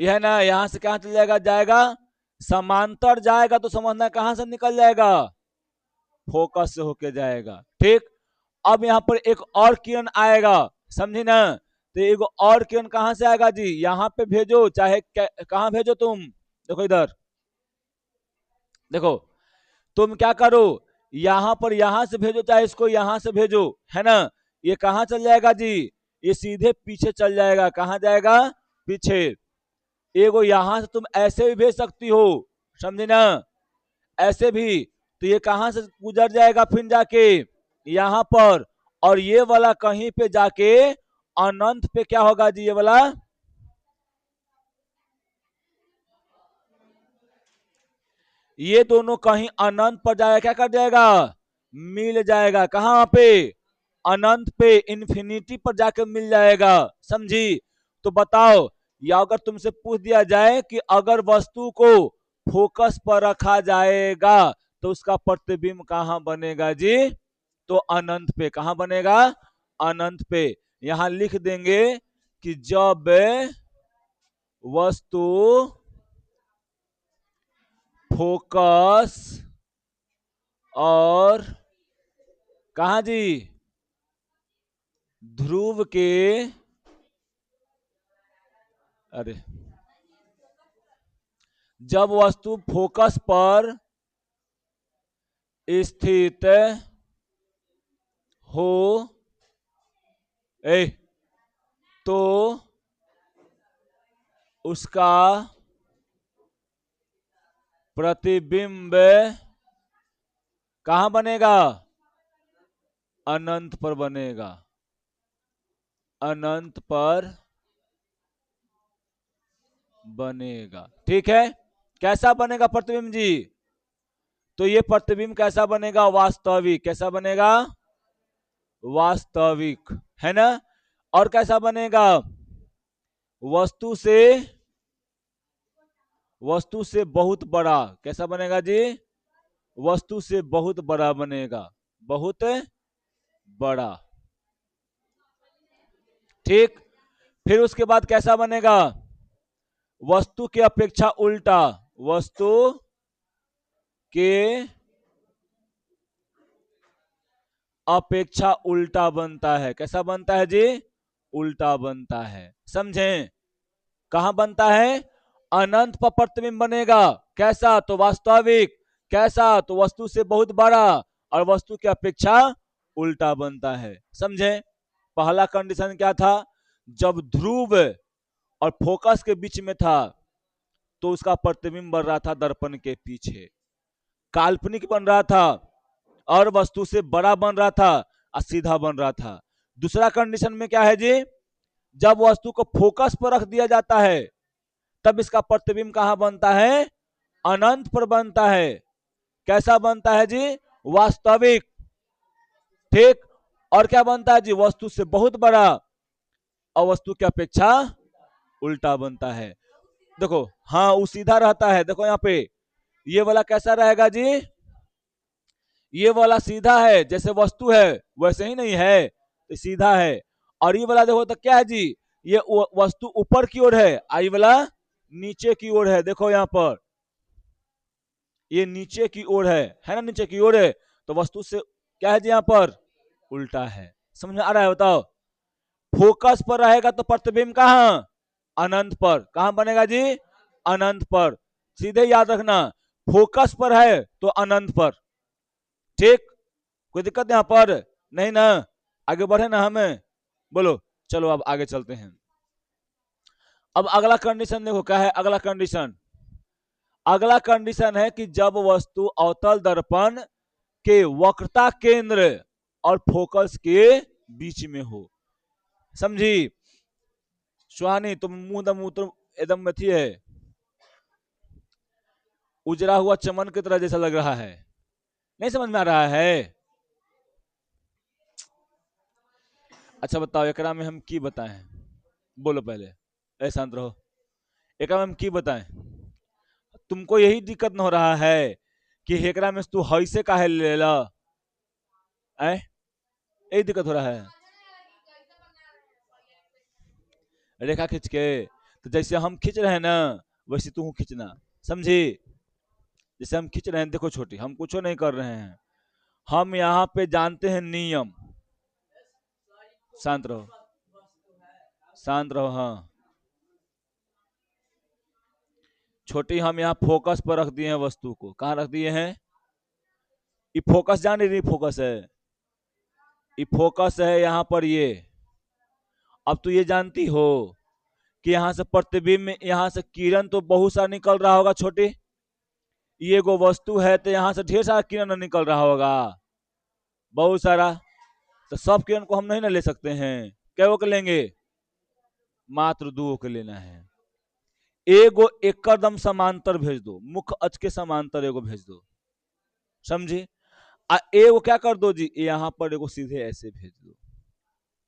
यह ना यहां से कहां चल जाएगा, जाएगा समांतर जाएगा तो समझना कहां से निकल जाएगा, फोकस से होके जाएगा, ठीक। अब यहाँ पर एक और किरण आएगा, समझे ना। तो एक और किरण कहां से आएगा जी, यहाँ पे भेजो चाहे कहां भेजो तुम, देखो इधर देखो, तुम क्या करो यहाँ पर, यहां से भेजो चाहे इसको यहां से भेजो, है ना। ये कहां चल जाएगा जी, ये सीधे पीछे चल जाएगा, कहां जाएगा पीछे। एगो यहां से तुम ऐसे भी भेज सकती हो, समझे ना, ऐसे भी। तो ये कहां से गुजर जाएगा फिर जाके यहां पर, और ये वाला कहीं पे जाके अनंत पे क्या होगा जी, ये वाला ये दोनों कहीं अनंत पर जाएगा, क्या कर जाएगा, मिल जाएगा। कहां पे, अनंत पे, इन्फिनिटी पर जाकर मिल जाएगा, समझी। तो बताओ, या अगर तुमसे पूछ दिया जाए कि अगर वस्तु को फोकस पर रखा जाएगा तो उसका प्रतिबिंब कहां बनेगा जी, तो अनंत पे। कहां बनेगा, अनंत पे। यहां लिख देंगे कि जब वस्तु फोकस और कहा जी, ध्रुव के, अरे जब वस्तु फोकस पर स्थित हो ए तो उसका प्रतिबिंब कहां बनेगा, अनंत पर बनेगा, अनंत पर बनेगा। ठीक है, कैसा बनेगा प्रतिबिंब जी, तो ये प्रतिबिंब कैसा बनेगा, वास्तविक। कैसा बनेगा, वास्तविक, है ना। और कैसा बनेगा, वस्तु से, वस्तु से बहुत बड़ा। कैसा बनेगा जी, वस्तु से बहुत बड़ा बनेगा, बहुत बड़ा। ठीक, फिर उसके बाद कैसा बनेगा, वस्तु के अपेक्षा उल्टा, वस्तु के अपेक्षा उल्टा बनता है। कैसा बनता है जी, उल्टा बनता है, समझे। कहां बनता है, अनंत पर प्रतिबिंब बनेगा। कैसा, तो वास्तविक। कैसा, तो वस्तु से बहुत बड़ा, और वस्तु की अपेक्षा उल्टा बनता है, समझे। पहला कंडीशन क्या था, जब ध्रुव और फोकस के बीच में था तो उसका प्रतिबिंब बन रहा था दर्पण के पीछे, काल्पनिक बन रहा था, और वस्तु से बड़ा बन रहा था और सीधा बन रहा था। दूसरा कंडीशन में क्या है जी, जब वस्तु को फोकस पर रख दिया जाता है तब इसका प्रतिबिंब कहां बनता है, अनंत पर बनता है। कैसा बनता है जी, वास्तविक। ठीक, और क्या बनता है जी, वस्तु से बहुत बड़ा और वस्तु की अपेक्षा उल्टा बनता है। देखो, हाँ वो सीधा रहता है, देखो यहाँ पे ये वाला कैसा रहेगा जी, ये वाला सीधा है, जैसे वस्तु है वैसे ही नहीं है, तो सीधा है। और ये वाला देखो तो क्या है जी, ये वस्तु ऊपर की ओर है, आई वाला नीचे की ओर है। देखो यहाँ पर ये नीचे की ओर है ना, नीचे की ओर है, तो वस्तु से क्या है जी यहाँ पर उल्टा है। समझ में आ रहा है, बताओ। फोकस पर रहेगा तो प्रतिबिंब कहां, अनंत पर। कहां बनेगा जी, अनंत पर। सीधे याद रखना, फोकस पर है तो अनंत पर। ठीक, कोई दिक्कत यहाँ पर नहीं ना, आगे बढ़े ना हमें, बोलो। चलो अब आगे चलते हैं। अब अगला कंडीशन देखो क्या है, अगला कंडीशन, अगला कंडीशन है कि जब वस्तु अवतल दर्पण के वक्रता केंद्र और फोकस के बीच में हो। समझी, सुहानी तुम मुंह दम तो एकदम मथी है, उजरा हुआ चमन की तरह जैसा लग रहा है, नहीं समझ में आ रहा है। अच्छा बताओ, एकरा में हम की बताएं, बोलो पहले, ऐसा शांत रहो। एकरा में हम की बताएं, तुमको यही दिक्कत न हो रहा है कि एकरा में तू हई से काहे ले ला, यही दिक्कत हो रहा है। रेखा खींच के, तो जैसे हम खींच रहे हैं ना वैसे तू खींचना, समझी। जैसे हम खींच रहे हैं, देखो छोटी, हम कुछ नहीं कर रहे हैं, हम यहाँ पे जानते हैं नियम। शांत रहो, शांत रहो, हाँ छोटी, हम यहाँ फोकस पर रख दिए हैं वस्तु को। कहाँ रख दिए हैं, ये फोकस जान रही, फोकस है, ये फोकस है यहाँ पर ये। अब तू ये जानती हो कि यहां से प्रतिबिंब में यहां से किरण तो बहुत सारा निकल रहा होगा छोटे, ये वो वस्तु है तो यहां से ढेर सारा किरण निकल रहा होगा, बहुत सारा। तो सब किरण को हम नहीं ना ले सकते हैं, क्या को लेंगे, मात्र 2 के लेना है। एगो एकदम समांतर भेज दो, मुख्य अक्ष के समांतर एगो भेज दो, समझी। एगो क्या कर दो जी, यहां पर एगो सीधे ऐसे भेज दो।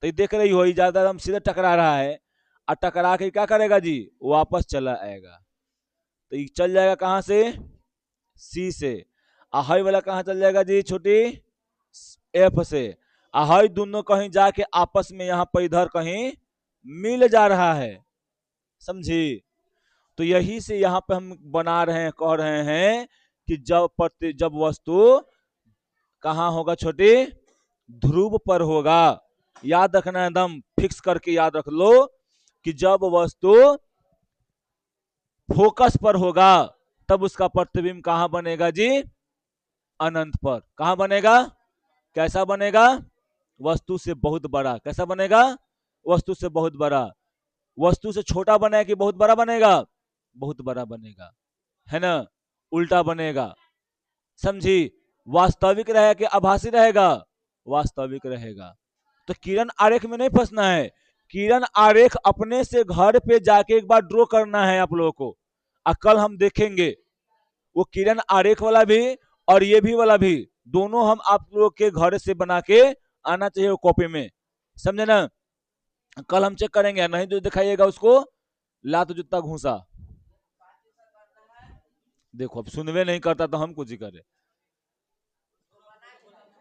तो देख रही हो ज्यादा एकदम सीधे टकरा रहा है, और टकरा के क्या करेगा जी, वापस चला आएगा। तो ये चल जाएगा कहां से, सी से। हाई वाला कहां चल जाएगा जी छोटी, एफ से। हाई दोनों कहीं जाके आपस में यहां पर इधर कहीं मिल जा रहा है, समझी। तो यही से यहां पे हम बना रहे हैं, कह रहे हैं कि जब वस्तु कहां होगा छोटी, ध्रुव पर होगा। याद रखना, एकदम फिक्स करके याद रख लो कि जब वस्तु फोकस पर होगा तब उसका प्रतिबिंब कहां बनेगा जी, अनंत पर। कहां बनेगा, कैसा बनेगा, वस्तु से बहुत बड़ा। कैसा बनेगा, वस्तु से बहुत बड़ा। वस्तु से छोटा बनेगा कि बहुत बड़ा बनेगा, बहुत बड़ा बनेगा, है ना, उल्टा बनेगा, समझी। वास्तविक रहेगा कि आभासी रहेगा, वास्तविक रहेगा। तो किरण आरेख में नहीं फंसना है, किरण आरेख अपने से घर पे जाके एक बार ड्रॉ करना है आप लोगों को। कल हम देखेंगे वो किरण आरेख वाला भी और ये भी वाला भी, दोनों हम आप लोग के घर से बना के आना चाहिए वो कॉपी में, समझे ना। कल हम चेक करेंगे, नहीं तो दिखाइएगा उसको लात जूता घूसा। देखो अब सुनवे नहीं करता तो हम कुछ ही करे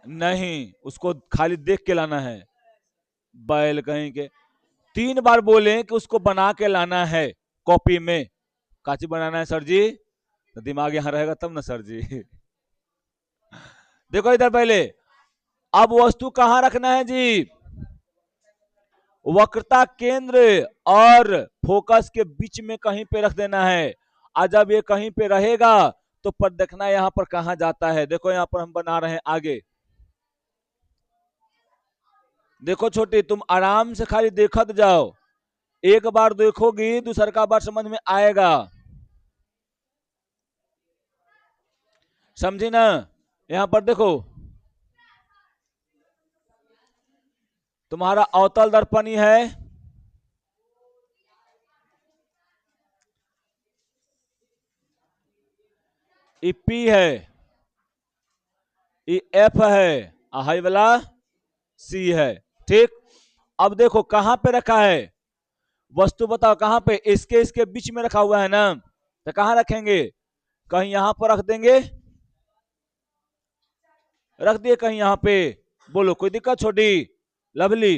नहीं, उसको खाली देख के लाना है। बैल कहीं के 3 बार बोले कि उसको बना के लाना है कॉपी में। काची बनाना है सर जी, तो दिमाग यहां रहेगा तब ना सर जी। देखो इधर पहले, अब वस्तु कहां रखना है जी, वक्रता केंद्र और फोकस के बीच में कहीं पे रख देना है। और जब ये कहीं पे रहेगा तो पर देखना यहां पर कहां जाता है। देखो यहां पर हम बना रहे हैं आगे, देखो छोटी तुम आराम से खाली देखत जाओ, एक बार देखोगी दूसर का बार समझ में आएगा, समझी ना। यहां पर देखो तुम्हारा अवतल दर्पण ही है, ई पी है, ई एफ है, हाई वाला सी है, ठीक। अब देखो कहां पे रखा है, वस्तु बताओ कहां पे, इसके बीच में रखा हुआ है ना, तो कहां रखेंगे, कहीं यहां पर रख देंगे, रख दिए कहीं यहां पे। बोलो कोई दिक्कत छोटी, लवली,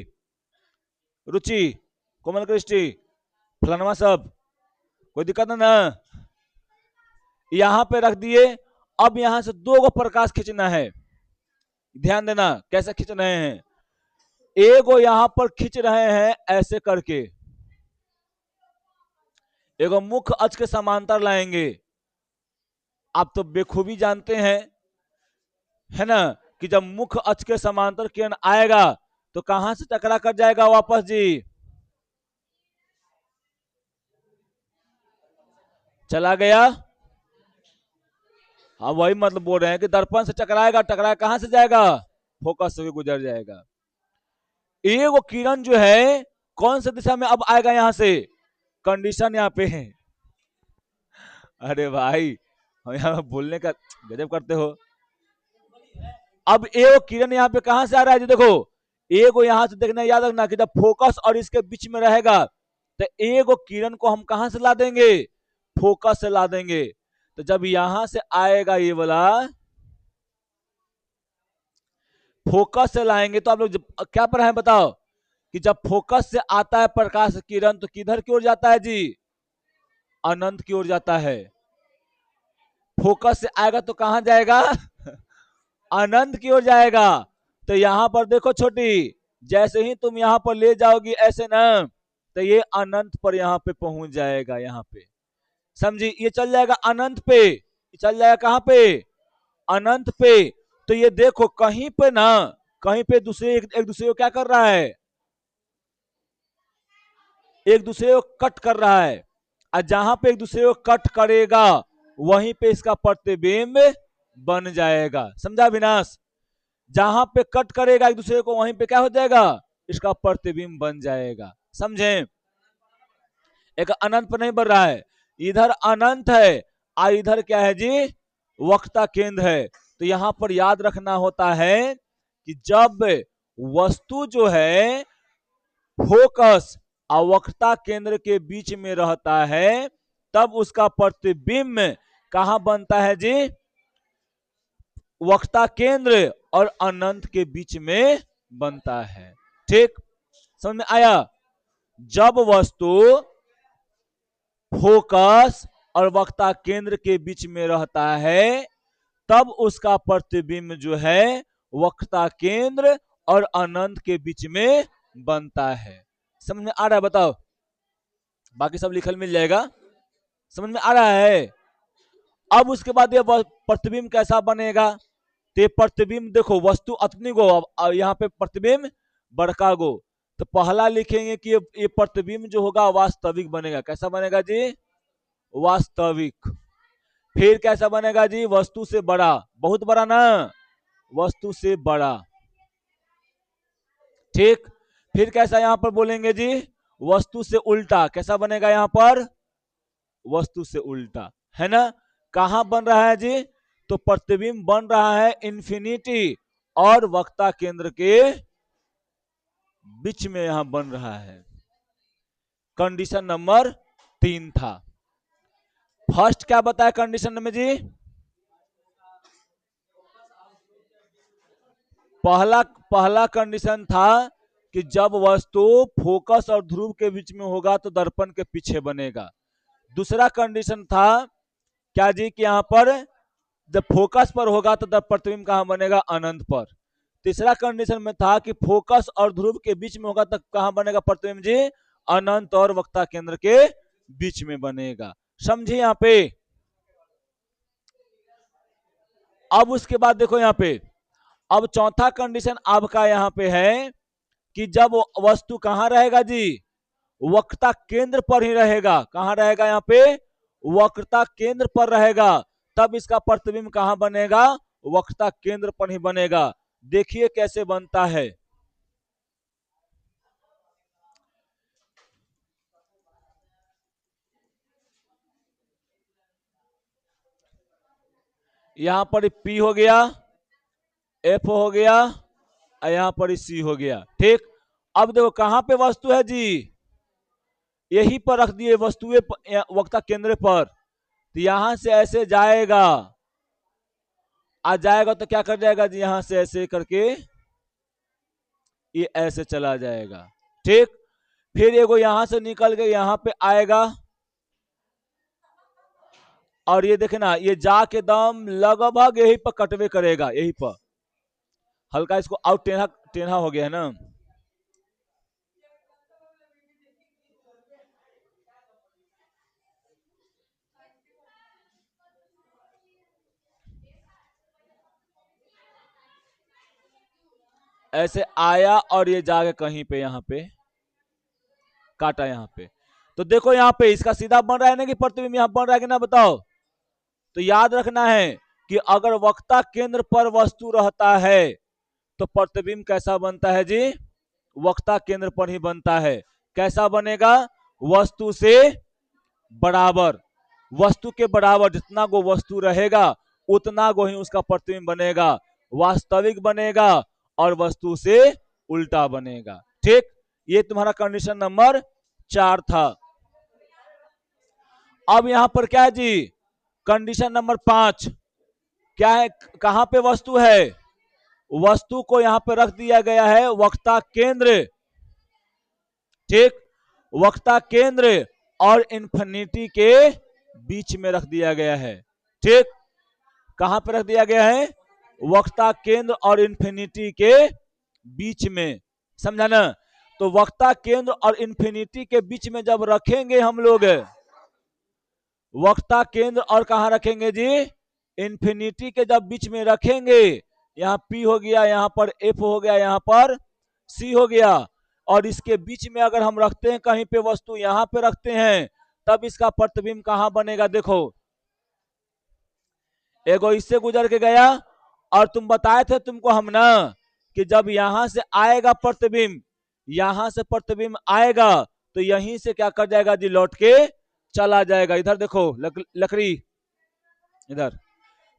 रुचि, कोमल कृष्टि, फलानवा सब, कोई दिक्कत ना। यहां पे रख दिए। अब यहां से 2 गो प्रकाश खींचना है, ध्यान देना कैसे खींच रहे हैं। एगो यहां पर खींच रहे हैं ऐसे करके, एगो मुख्य अक्ष के समांतर लाएंगे। आप तो बेखूबी जानते हैं, है ना, कि जब मुख्य अक्ष के समांतर किरण आएगा तो कहां से टकरा कर जाएगा वापस जी, चला गया। हाँ वही मतलब बोल रहे हैं कि दर्पण से टकराएगा, टकराए कहां से जाएगा, फोकस से गुजर जाएगा। एगो किरण जो है कौन से दिशा में अब आएगा, यहां से, कंडीशन यहाँ पे है। अरे भाई हम यहाँ बोलने का गजब करते हो। अब एगो किरण यहाँ पे कहां से आ रहा है जी, देखो एगो यहां से देखना, याद रखना कि जब फोकस और इसके बीच में रहेगा तो एगो किरण को हम कहां से ला देंगे, फोकस से ला देंगे। तो जब यहां से आएगा ये वाला, फोकस से लाएंगे तो आप लोग क्या पढ़ा है बताओ, कि जब फोकस से आता है प्रकाश किरण तो किधर की ओर जाता है जी, अनंत की ओर जाता है। फोकस से आएगा तो कहां जाएगा, अनंत की ओर जाएगा। तो यहां पर देखो छोटी, जैसे ही तुम यहां पर ले जाओगी ऐसे ना, तो ये अनंत पर यहां पे पहुंच जाएगा, यहां पे समझी, ये चल जाएगा अनंत पे, चल जाएगा कहां पे, अनंत पे। तो ये देखो कहीं पे ना, कहीं पे दूसरे एक दूसरे को क्या कर रहा है, एक दूसरे को कट कर रहा है, और जहां पे एक दूसरे को कट करेगा वहीं पे इसका प्रतिबिंब बन जाएगा। समझा विनाश? जहां पे कट करेगा एक दूसरे को वहीं पे क्या हो जाएगा? इसका प्रतिबिंब बन जाएगा। समझे? एक अनंत पर नहीं बढ़ रहा है, इधर अनंत है और इधर क्या है जी? वक्रता केंद्र है। तो यहां पर याद रखना होता है कि जब वस्तु जो है फोकस और वक्रता केंद्र के बीच में रहता है तब उसका प्रतिबिंब कहां बनता है जी? वक्रता केंद्र और अनंत के बीच में बनता है। ठीक, समझ में आया? जब वस्तु फोकस और वक्रता केंद्र के बीच में रहता है तब उसका प्रतिबिंब जो है वक्रता केंद्र और अनंत के बीच में बनता है। समझ में आ रहा है? बताओ, बाकी सब लिखल मिल जाएगा। समझ में आ रहा है? अब उसके बाद ये प्रतिबिंब कैसा बनेगा? तो प्रतिबिंब देखो, वस्तु अतनी गो, यहाँ पे प्रतिबिंब बड़का गो, तो पहला लिखेंगे कि ये प्रतिबिंब जो होगा वास्तविक बनेगा। कैसा बनेगा जी? वास्तविक। फिर कैसा बनेगा जी? वस्तु से बड़ा, बहुत बड़ा ना, वस्तु से बड़ा। ठीक, फिर कैसा यहां पर बोलेंगे जी? वस्तु से उल्टा। कैसा बनेगा यहां पर? वस्तु से उल्टा, है ना? कहां बन रहा है जी? तो प्रतिबिंब बन रहा है इंफिनिटी और वक्रता केंद्र के बीच में, यहां बन रहा है। कंडीशन नंबर 3 था। फर्स्ट क्या बताया कंडीशन में जी? पहला कंडीशन था कि जब वस्तु फोकस और ध्रुव के बीच में होगा तो दर्पण के पीछे बनेगा। दूसरा कंडीशन था क्या जी? कि यहां पर जब फोकस पर होगा तो प्रतिबिंब कहां बनेगा? अनंत पर। तीसरा कंडीशन में था कि फोकस और ध्रुव के बीच में होगा तब कहां बनेगा प्रतिबिंब जी? अनंत और वक्रता केंद्र के बीच में बनेगा। समझे यहां पे? अब उसके बाद देखो यहां पे, अब चौथा कंडीशन आपका यहां पे है कि जब वस्तु कहां रहेगा जी? वक्रता केंद्र पर ही रहेगा। कहां रहेगा? यहां पे वक्रता केंद्र पर रहेगा, तब इसका प्रतिबिंब कहां बनेगा? वक्रता केंद्र पर ही बनेगा। देखिए कैसे बनता है। यहां पर P हो गया, F हो गया, और यहां पर C हो गया। ठीक, अब देखो कहां पे वस्तु है जी? यहीं पर रख दिए वस्तुएं वक्रता केंद्र पर। तो यहां से ऐसे जाएगा, आ जाएगा तो क्या कर जाएगा जी? यहां से ऐसे करके ये ऐसे चला जाएगा। ठीक, फिर एगो यहां से निकल के यहां पे आएगा, और ये देखे ना, ये जाके दम लगभग यही पर कटवे करेगा, यही पर। हल्का इसको आउट टेढ़ा टेढ़ा हो गया है ना। ऐसे आया और ये जाके कहीं पे यहां पे काटा यहां पे। तो देखो यहां पे इसका सीधा बन रहा है ना कि प्रतिबिंब यहां बन रहा है कि ना? बताओ। तो याद रखना है कि अगर वक्रता केंद्र पर वस्तु रहता है तो प्रतिबिंब कैसा बनता है जी? वक्रता केंद्र पर ही बनता है। कैसा बनेगा? वस्तु से बराबर। वस्तु के बराबर जितना गो वस्तु रहेगा उतना गो ही उसका प्रतिबिंब बनेगा। वास्तविक बनेगा और वस्तु से उल्टा बनेगा। ठीक, ये तुम्हारा कंडीशन नंबर 4 था। अब यहां पर क्या है जी? कंडीशन नंबर 5 क्या है? कहां पे वस्तु है? वस्तु को यहां पे रख दिया गया है वक्रता केंद्र। ठीक, वक्रता केंद्र और इन्फिनिटी के बीच में रख दिया गया है। ठीक, कहां पे रख दिया गया है? वक्रता केंद्र और इन्फिनिटी के बीच में। समझा ना? तो वक्रता केंद्र और इन्फिनिटी के बीच में जब रखेंगे हम लोग, वक्रता केंद्र और कहां रखेंगे जी? इन्फिनिटी के जब बीच में रखेंगे, यहां P हो गया, यहां पर F हो गया, यहां पर C हो गया, और इसके बीच में अगर हम रखते हैं कहीं पे वस्तु, यहां पे रखते हैं, तब इसका प्रतिबिंब कहां बनेगा? देखो, एगो इससे गुजर के गया और तुम बताए थे तुमको हम ना कि जब यहां से आएगा प्रतिबिंब, यहां से प्रतिबिंब आएगा तो यहीं से क्या कर जाएगा जी? लौट के चला जाएगा। इधर देखो लकड़ी, इधर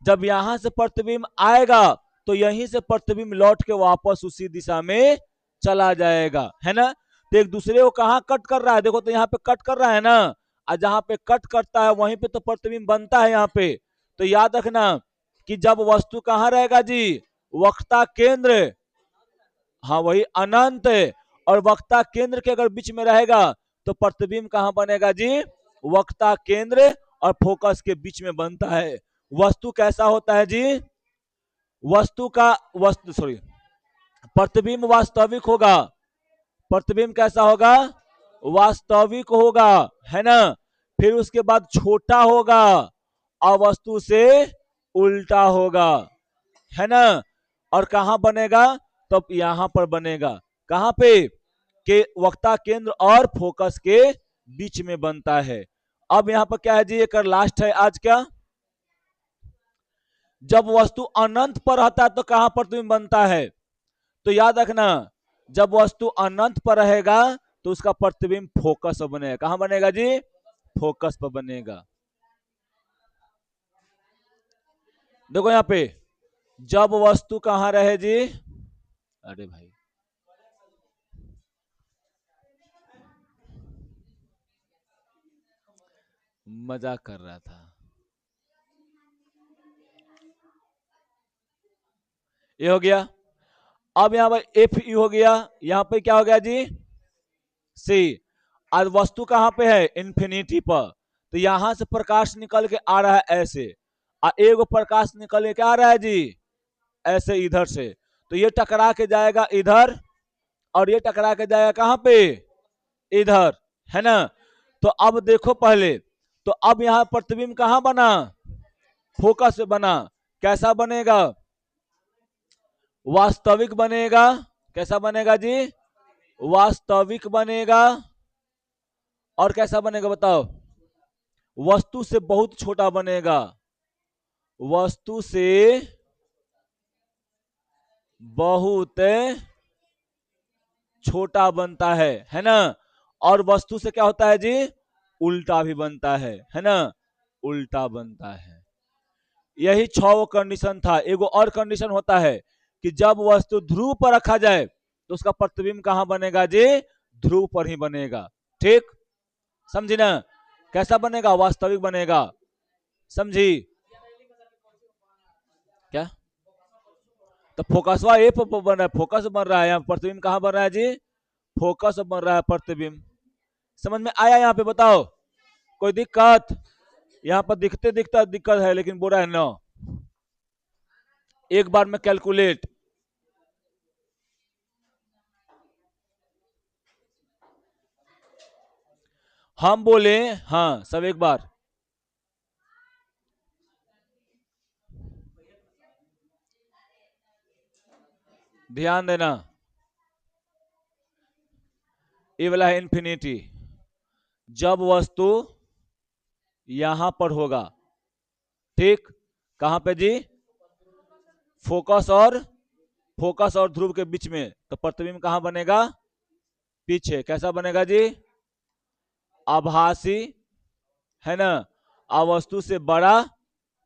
जब यहां से प्रतिबिंब आएगा तो यहीं से प्रतिबिंब लौट के वापस उसी दिशा में चला जाएगा, है ना? तो एक दूसरे को कहां कट कर रहा है? देखो तो यहाँ पे कट कर रहा है ना, और जहां पे कट करता है वहीं पे तो प्रतिबिंब बनता है यहाँ पे। तो याद रखना कि जब वस्तु कहां रहेगा जी? वक्रता केंद्र, हाँ वही अनंत, और वक्रता केंद्र के अगर बीच में रहेगा तो प्रतिबिंब कहां बनेगा जी? वक्रता केंद्र और फोकस के बीच में बनता है। वस्तु कैसा होता है जी? प्रतिबिंब वास्तविक होगा। प्रतिबिंब कैसा होगा? वास्तविक होगा, है ना? फिर उसके बाद छोटा होगा और वस्तु से उल्टा होगा, है ना? और कहां बनेगा? तो यहां पर बनेगा। कहां पे? के वक्ता केंद्र और फोकस के बीच में बनता है। अब यहां पर क्या है जी? एक लास्ट है आज क्या? जब वस्तु अनंत पर रहता है तो कहां प्रतिबिंब बनता है? तो याद रखना, जब वस्तु अनंत पर रहेगा तो उसका प्रतिबिंब फोकस पर बनेगा। कहां बनेगा जी? फोकस पर बनेगा। देखो यहां पे, जब वस्तु कहां रहे जी? अरे भाई, मजाक कर रहा था। ये हो गया। अब यहां पर एफ यू हो गया, यहां पे क्या हो गया जी? सी। आज वस्तु कहां पे है? इन्फिनिटी पर। तो यहां से प्रकाश निकल के आ रहा है ऐसे, और एगो प्रकाश निकल के क्या आ रहा है जी? ऐसे इधर से। तो ये टकरा के जाएगा इधर, और ये टकरा के जाएगा कहां पे? इधर, है ना? तो अब देखो पहले, तो अब यहां प्रतिबिंब कहां बना? फोकस से बना। कैसा बनेगा? वास्तविक बनेगा। कैसा बनेगा जी? वास्तविक बनेगा। और कैसा बनेगा बताओ? वस्तु से बहुत छोटा बनेगा। वस्तु से बहुत छोटा बनता है ना? और वस्तु से क्या होता है जी? उल्टा भी बनता है ना? उल्टा बनता है। यही 6 कंडीशन था। एगो और कंडीशन होता है कि जब वस्तु ध्रुव पर रखा जाए तो उसका प्रतिबिंब कहां बनेगा जी? ध्रुव पर ही बनेगा। ठीक, समझी ना? कैसा बनेगा? वास्तविक बनेगा। समझी क्या? तो फोकसवा ए पर बन रहा है, फोकस बन रहा है, यहाँ प्रतिबिंब कहां बन रहा है जी? फोकस बन रहा है प्रतिबिंब। समझ में आया? यहाँ पे बताओ, कोई दिक्कत? यहाँ पर दिखते दिखता दिक्कत है, लेकिन बुरा है ना। एक बार में कैलकुलेट, हम बोले हाँ सब एक बार। ध्यान देना, ये वाला है इन्फिनिटी। जब वस्तु यहां पर होगा, ठीक, कहां पे जी? फोकस और ध्रुव के बीच में, तो प्रतिबिंब कहां बनेगा? पीछे। कैसा बनेगा जी? आभासी, है ना? वस्तु से बड़ा,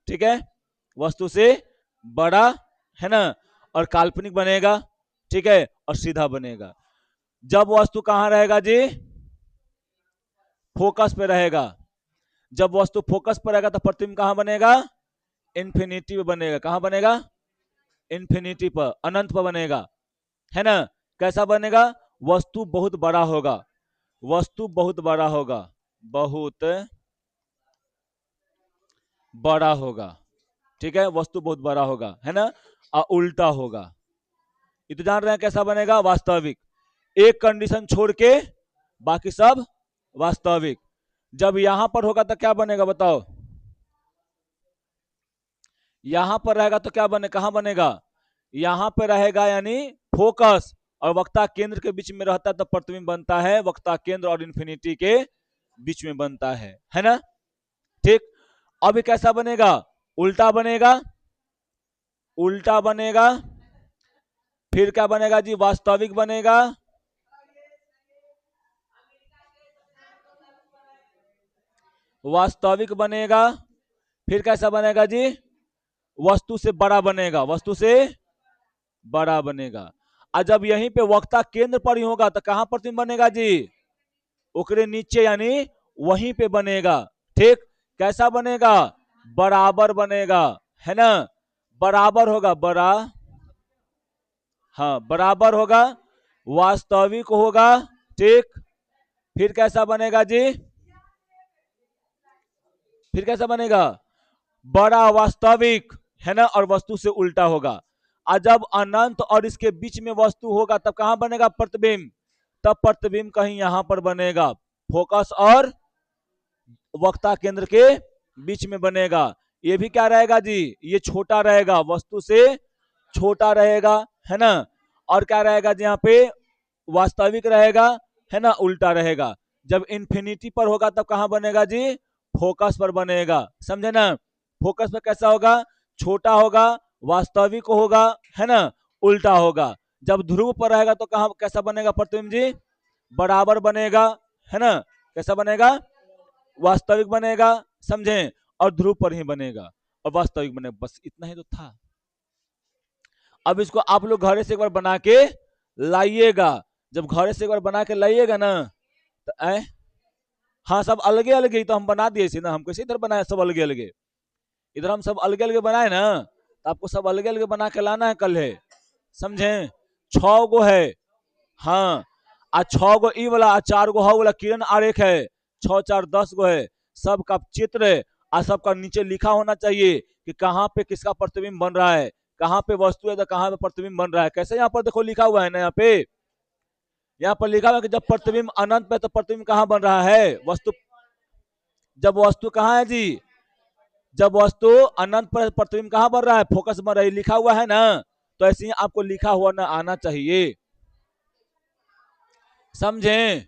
ठीक है, वस्तु से बड़ा, है ना? और काल्पनिक बनेगा, ठीक है, और सीधा बनेगा। जब वस्तु कहां रहेगा जी? फोकस पे रहेगा। जब वस्तु फोकस पर रहेगा तो प्रतिबिंब कहां बनेगा? इन्फिनिटी पे बनेगा। कहां बनेगा? इन्फिनिटी पर, अनंत पर बनेगा, है ना? कैसा बनेगा? वस्तु बहुत बड़ा होगा। वस्तु बहुत बड़ा होगा, बहुत बड़ा होगा, ठीक है, वस्तु बहुत बड़ा होगा, है ना? और उल्टा होगा। ये तो जान रहे हैं कैसा बनेगा? वास्तविक। एक कंडीशन छोड़ के बाकी सब वास्तविक। जब यहां पर होगा तो क्या बनेगा बताओ? यहां पर रहेगा तो क्या बने? कहां बनेगा? यहां पर रहेगा यानी फोकस, और वक्ता केंद्र के बीच में रहता है तो प्रतिबिंब बनता है वक्ता केंद्र और इन्फिनिटी के बीच में बनता है ना। ठीक, अब ये कैसा बनेगा, उल्टा बनेगा, उल्टा बनेगा, फिर क्या बनेगा जी, वास्तविक बनेगा, वास्तविक बनेगा, फिर कैसा बनेगा जी, वस्तु से बड़ा बनेगा, वस्तु से बड़ा बनेगा। और जब यहीं पे वक्ता केंद्र पर ही होगा तो कहां प्रतिबिंब बनेगा जी, ओकरे नीचे यानी वहीं पे बनेगा। ठीक, कैसा बनेगा, बराबर बनेगा, है ना, बराबर होगा, बड़ा, हाँ बराबर होगा, वास्तविक होगा। ठीक, फिर कैसा बनेगा जी, फिर कैसा बनेगा, बड़ा वास्तविक, है ना, और वस्तु से उल्टा होगा। और जब अनंत और इसके बीच में वस्तु होगा तब कहां बनेगा प्रतिबिंब, तब प्रतिबिंब कहीं यहां पर बनेगा, फोकस और वक्ता केंद्र के बीच में बनेगा। ये भी क्या रहेगा जी, ये छोटा रहेगा, वस्तु से छोटा रहेगा, है ना, और क्या रहेगा जी, यहाँ पे वास्तविक रहेगा, है ना, उल्टा रहेगा। जब इन्फिनिटी पर होगा तब कहां बनेगा जी, फोकस पर बनेगा, समझे ना। फोकस पर कैसा होगा, छोटा होगा, वास्तविक होगा, है ना, उल्टा होगा। जब ध्रुव पर रहेगा तो कहां कैसा बनेगा प्रतिबिंब जी, बराबर बनेगा, है ना, कैसा बनेगा, वास्तविक बनेगा, समझे, और ध्रुव पर ही बनेगा और वास्तविक बनेगा, बस इतना ही तो था। अब इसको आप लोग घर से एक बार बना के लाइएगा, जब घर से एक बार बना के लाइएगा ना तो हाँ सब अलगे अलगे तो हम बना दिए थे ना, हम कैसे इधर बनाए सब अलगे अलगे, इधर हम सब अलगे अलगे बनाए ना, तो आपको सब अलगे अलगे बना के लाना है कल है, समझे। 6 गो है, हाँ, आ 6 गो ई वाला, 4 गो वाला किरण आरेख है, 6 4 10 गो है, सबका चित्र है, और सबका नीचे लिखा होना चाहिए कि कहाँ पे किसका प्रतिबिंब बन रहा है, कहाँ पे वस्तु है तो कहाँ पे प्रतिबिंब बन रहा है। कैसे यहाँ पर देखो लिखा हुआ है ना, यहाँ पर लिखा हुआ है कि जब प्रतिबिंब अनंत पे तो प्रतिबिंब कहाँ बन रहा है, वस्तु, जब वस्तु कहाँ है जी, जब वस्तु अनंत पर प्रतिबिंब कहाँ बन रहा है, फोकस बन रहा है, लिखा हुआ है ना, तो ऐसे ही आपको लिखा हुआ ना आना चाहिए, समझे।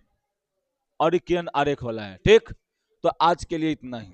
और किरण आरेख वाला है। ठीक, तो आज के लिए इतना ही।